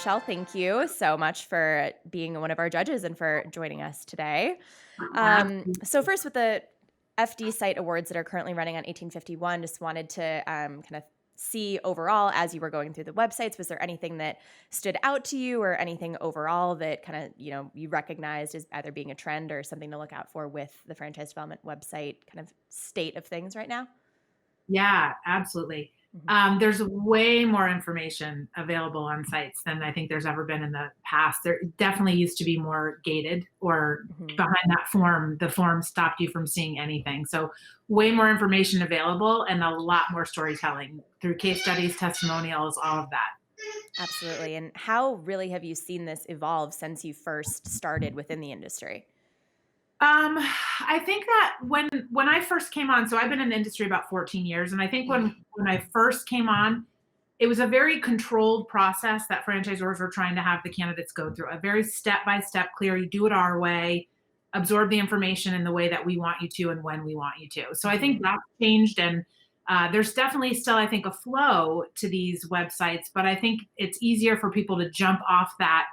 Michelle, thank you so much for being one of our judges and for joining us today. So first, with the FD Site Awards that are currently running on 1851, just wanted to kind of see overall as you were going through the websites, was there anything that stood out to you or anything overall that kind of, you recognized as either being a trend or something to look out for with the franchise development website kind of state of things right now? Yeah, absolutely. Mhm. There's way more information available on sites than I think there's ever been in the past. There definitely used to be more gated, or Mhm. behind that form, the form stopped you from seeing anything. So way more information available and a lot more storytelling through case studies, testimonials, all of that. Absolutely. And how really have you seen this evolve since you first started within the industry? I think that when I first came on, so I've been in the industry about 14 years, and I think when I first came on, it was a very controlled process that franchisors were trying to have the candidates go through. A very step by step, clear. You do it our way, absorb the information in the way that we want you to, and when we want you to. So I think Mhm. that's changed, and there's definitely still, I think, a flow to these websites, but I think it's easier for people to jump off that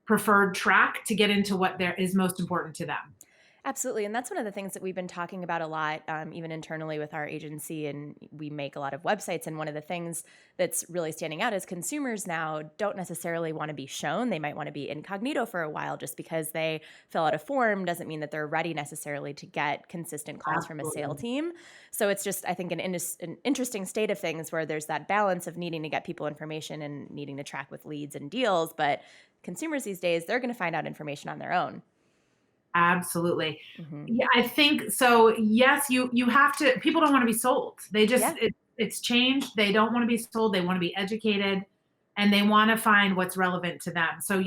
preferred track to get into what there is most important to them. Absolutely. And that's one of the things that we've been talking about a lot, even internally with our agency. And we make a lot of websites. And one of the things that's really standing out is consumers now don't necessarily want to be shown. They might want to be incognito for a while. Just because they fill out a form doesn't mean that they're ready necessarily to get consistent calls from a sale Absolutely. team. So it's just, I think, an interesting state of things where there's that balance of needing to get people information and needing to track with leads and deals. But consumers these days, they're going to find out information on their own. Absolutely. Hmm. Yeah, I think so. Yes, you have to. People don't want to be sold. Yeah. It's changed. They don't want to be sold. They want to be educated, and they want to find what's relevant to them. So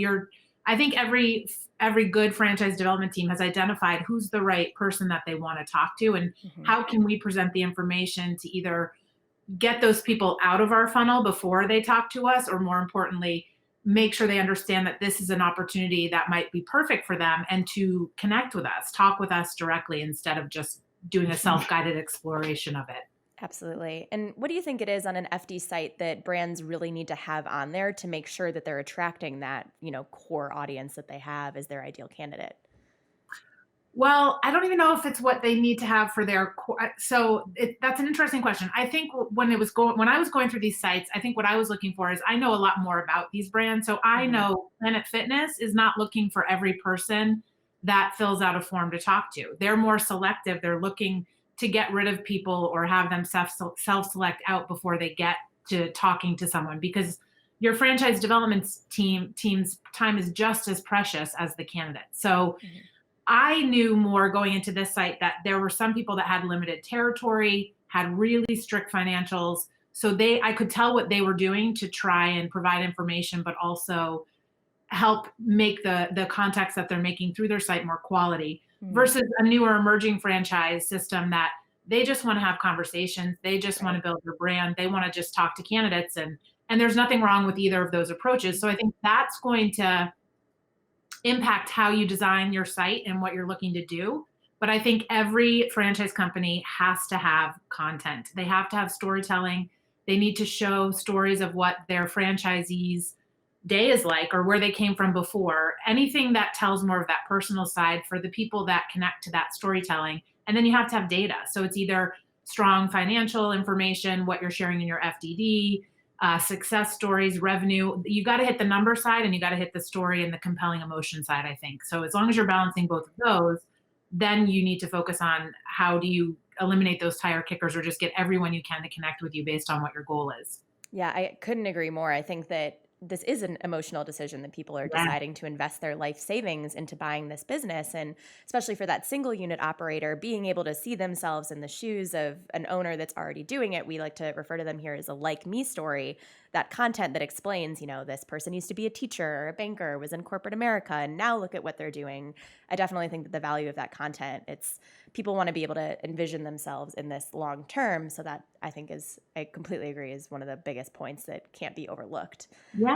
I think every good franchise development team has identified who's the right person that they want to talk to, and Hmm. how can we present the information to either get those people out of our funnel before they talk to us, or more importantly, make sure they understand that this is an opportunity that might be perfect for them, and to connect with us, talk with us directly instead of just doing a self-guided exploration of it. Absolutely. And what do you think it is on an FD site that brands really need to have on there to make sure that they're attracting that, core audience that they have as their ideal candidate? Well, I don't even know if it's what they need to have for their that's an interesting question. I think when I was going through these sites, I think what I was looking for is, I know a lot more about these brands. So I Hmm. know Planet Fitness is not looking for every person that fills out a form to talk to. They're more selective. They're looking to get rid of people or have them self-select out before they get to talking to someone, because your franchise development team's time is just as precious as the candidate. So Hmm. I knew more going into this site that there were some people that had limited territory, had really strict financials. So I could tell what they were doing to try and provide information, but also help make the contacts that they're making through their site more quality, Hmm. versus a newer emerging franchise system that they just want to have conversations. They just want to Right. build their brand. They want to just talk to candidates, and there's nothing wrong with either of those approaches. So I think that's going to impact how you design your site and what you're looking to do. But I think every franchise company has to have content. They have to have storytelling. They need to show stories of what their franchisees' day is like, or where they came from before. Anything that tells more of that personal side for the people that connect to that storytelling. And then you have to have data. So it's either strong financial information, what you're sharing in your FDD, success stories, revenue. You got to hit the number side, and you got to hit the story and the compelling emotion side, I think. So as long as you're balancing both of those, then you need to focus on how do you eliminate those tire kickers, or just get everyone you can to connect with you based on what your goal is. Yeah, I couldn't agree more. I think that this is an emotional decision that people are Yeah. deciding to invest their life savings into buying this business. And especially for that single unit operator, being able to see themselves in the shoes of an owner that's already doing it. We like to refer to them here as a like me story, that content that explains, this person used to be a teacher or a banker, was in corporate America, and now look at what they're doing. I definitely think that the value of that content, it's people want to be able to envision themselves in this long term. So that I think I completely agree, is one of the biggest points that can't be overlooked. Yeah.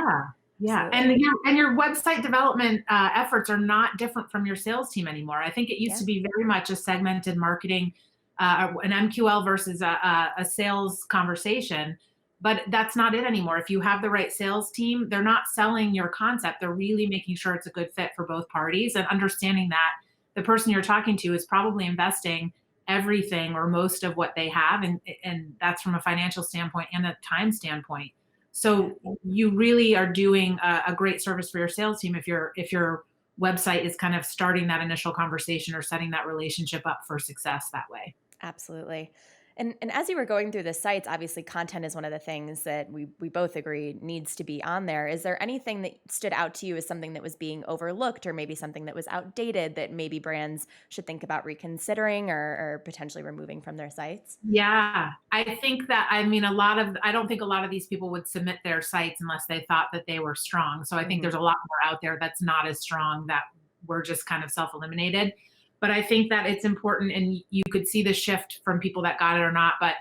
Yeah. Absolutely. And your website development efforts are not different from your sales team anymore. I think it used Yeah. to be very much a segmented marketing, an MQL versus a sales conversation. But that's not it anymore. If you have the right sales team, they're not selling your concept. They're really making sure it's a good fit for both parties and understanding that the person you're talking to is probably investing everything or most of what they have, and that's from a financial standpoint and a time standpoint. Yeah. So you really are doing a great service for your sales team if your website is kind of starting that initial conversation or setting that relationship up for success that way. Absolutely. And as you were going through the sites, obviously content is one of the things that we both agree needs to be on there. Is there anything that stood out to you as something that was being overlooked or maybe something that was outdated that maybe brands should think about reconsidering or potentially removing from their sites? Yeah, I think that I mean, I don't think a lot of these people would submit their sites unless they thought that they were strong. So I think Mhm. there's a lot more out there that's not as strong that were just kind of self-eliminated. But I think that it's important, and you could see the shift from people that got it or not, but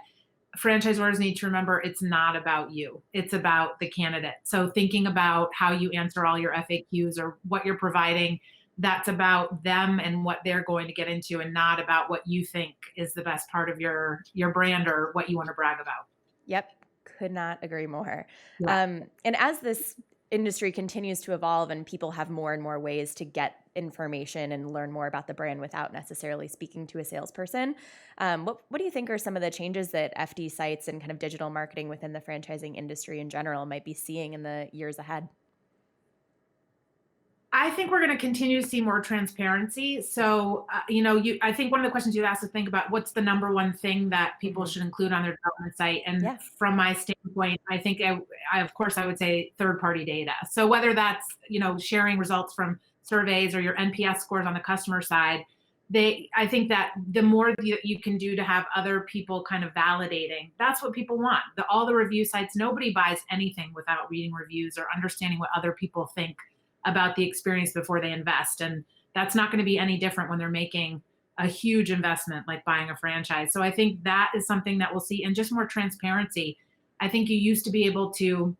franchisors need to remember it's not about you. It's about the candidate. So thinking about how you answer all your FAQs or what you're providing, that's about them and what they're going to get into, and not about what you think is the best part of your brand or what you want to brag about. Yep, could not agree more. Yeah. And as this industry continues to evolve and people have more and more ways to get information and learn more about the brand without necessarily speaking to a salesperson, what do you think are some of the changes that FD sites and kind of digital marketing within the franchising industry in general might be seeing in the years ahead? I think we're going to continue to see more transparency. So, I think one of the questions you asked to think about what's the number one thing that people Hmm. should include on their development site. And Yeah. from my standpoint, I think of course, I would say third-party data. So whether that's sharing results from surveys or your NPS scores on the customer side, I think that the more you can do to have other people kind of validating, that's what people want. All the review sites, nobody buys anything without reading reviews or understanding what other people think about the experience before they invest. And that's not going to be any different when they're making a huge investment like buying a franchise. So I think that is something that we'll see, and just more transparency. I think you used to be able to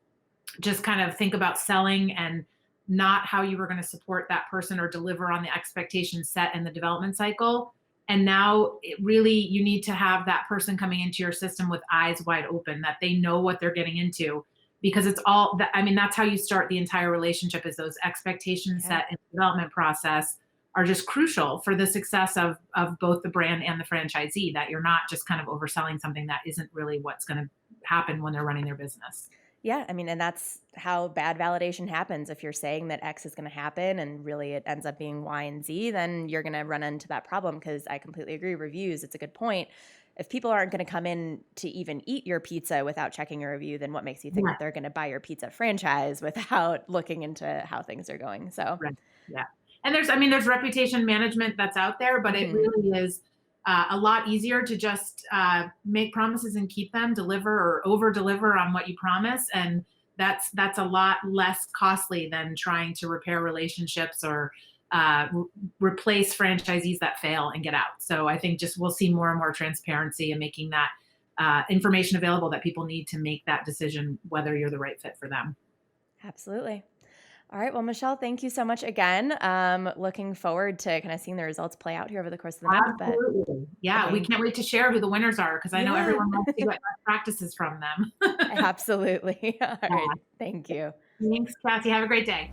just kind of think about selling and not how you were going to support that person or deliver on the expectations set in the development cycle. And now you need to have that person coming into your system with eyes wide open, that they know what they're getting into, because it's all that, I mean, that's how you start the entire relationship, is those expectations Yeah. set in the development process are just crucial for the success of both the brand and the franchisee, that you're not just kind of overselling something that isn't really what's going to happen when they're running their business. Yeah, I mean, and that's how bad validation happens. If you're saying that X is going to happen and really it ends up being Y and Z, then you're going to run into that problem because I completely agree. Reviews, it's a good point. If people aren't going to come in to even eat your pizza without checking a review, then what makes you think Yeah. that they're going to buy your pizza franchise without looking into how things are going? So, Right. Yeah. And there's reputation management that's out there, but it mhm, really is a lot easier to just make promises and keep them, deliver or over deliver on what you promise. And that's a lot less costly than trying to repair relationships or replace franchisees that fail and get out. So I think just we'll see more and more transparency and making that information available that people need to make that decision whether you're the right fit for them. absolutely. All right. Well, Michelle, thank you so much again. Looking forward to kind of seeing the results play out here over the course of the month. But Absolutely. I Yeah, we think, can't wait to share who the winners are, because I know yeah, everyone wants to get best practices from them. absolutely. All right. Yeah. Thank you. Thanks, Cassie. Have a great day.